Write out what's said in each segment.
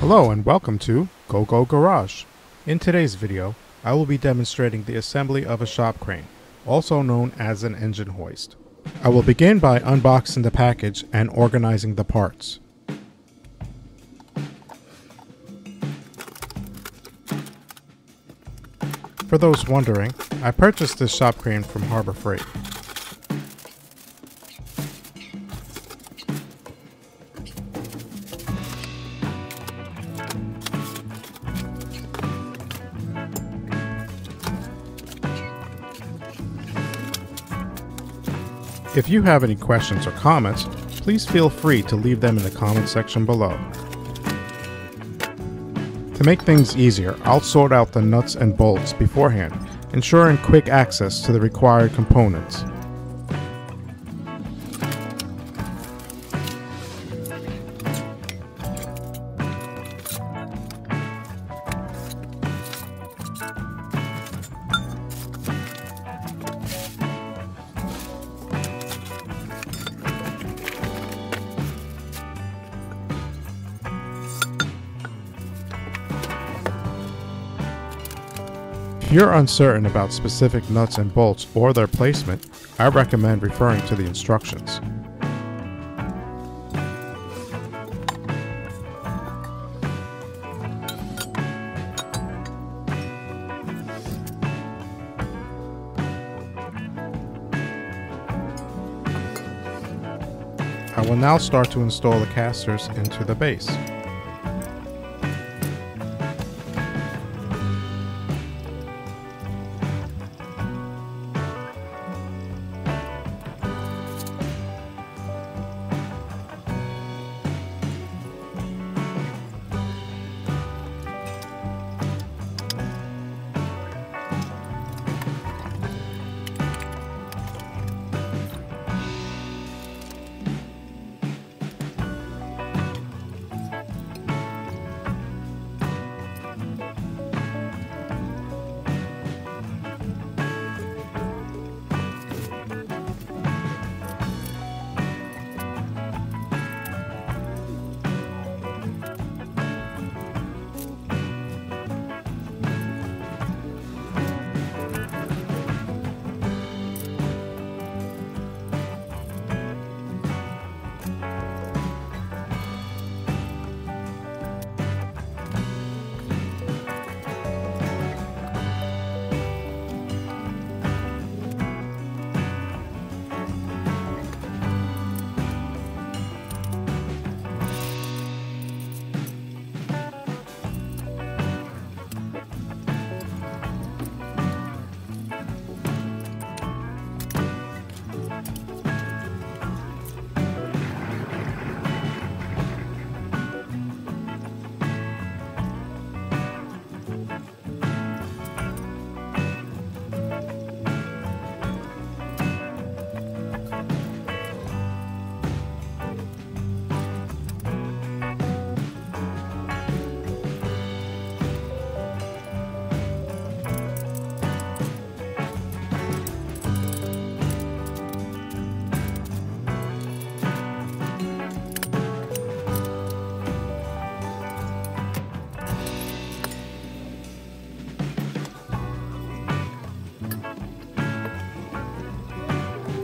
Hello and welcome to Go Garage. In today's video, I will be demonstrating the assembly of a shop crane, also known as an engine hoist. I will begin by unboxing the package and organizing the parts. For those wondering, I purchased this shop crane from Harborfreight. If you have any questions or comments, please feel free to leave them in the comment section below. To make things easier, I'll sort out the nuts and bolts beforehand, ensuring quick access to the required components. If you're uncertain about specific nuts and bolts or their placement, I recommend referring to the instructions. I will now start to install the casters into the base.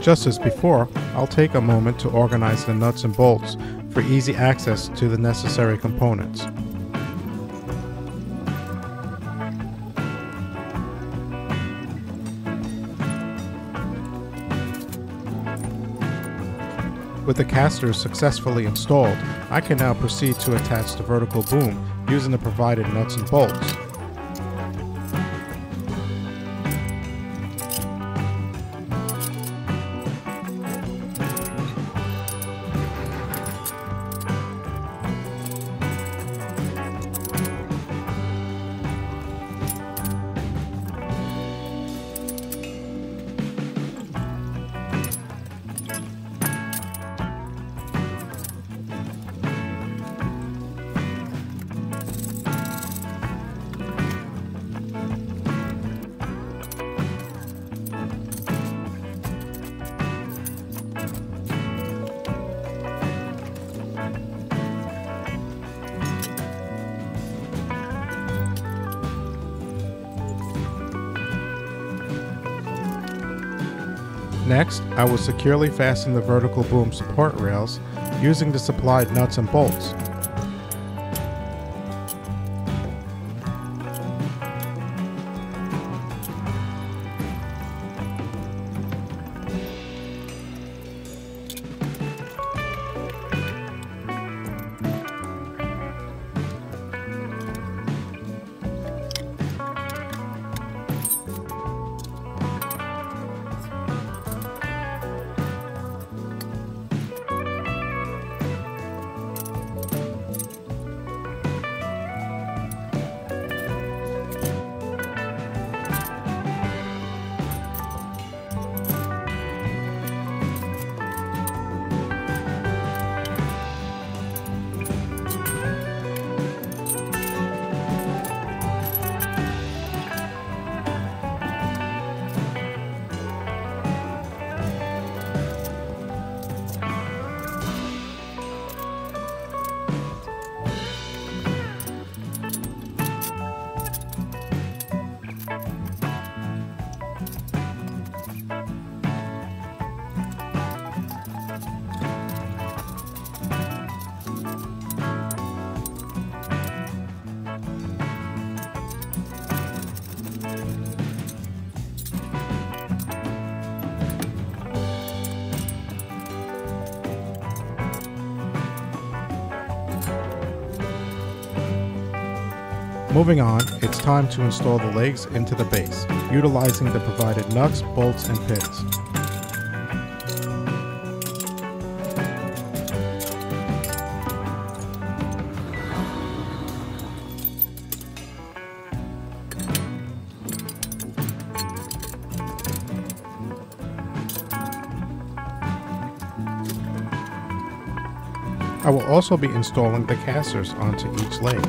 Just as before, I'll take a moment to organize the nuts and bolts for easy access to the necessary components. With the casters successfully installed, I can now proceed to attach the vertical boom using the provided nuts and bolts. Next, I will securely fasten the vertical boom support rails using the supplied nuts and bolts. Moving on, it's time to install the legs into the base, utilizing the provided nuts, bolts, and pins. I will also be installing the casters onto each leg.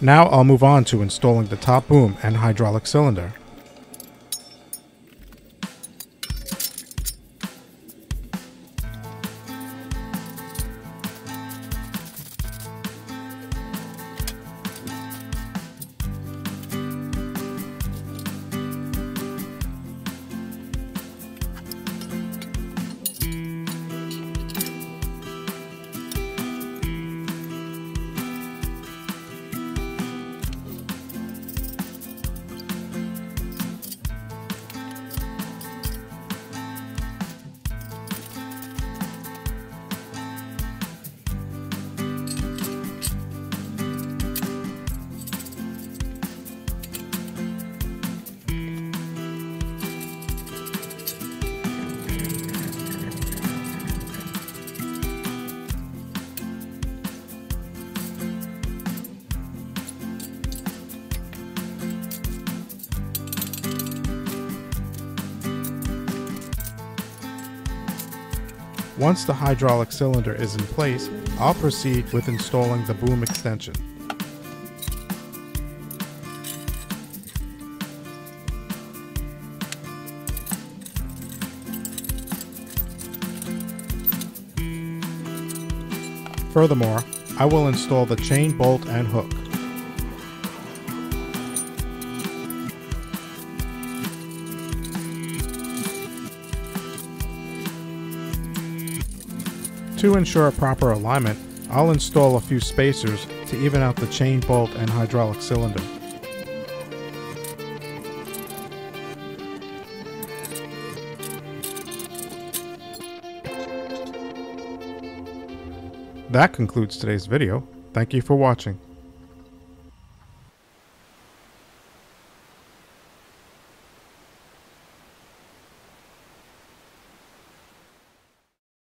Now I'll move on to installing the top boom and hydraulic cylinder. Once the hydraulic cylinder is in place, I'll proceed with installing the boom extension. Furthermore, I will install the chain, bolt, and hook. To ensure proper alignment, I'll install a few spacers to even out the chain, bolt, and hydraulic cylinder. That concludes today's video. Thank you for watching.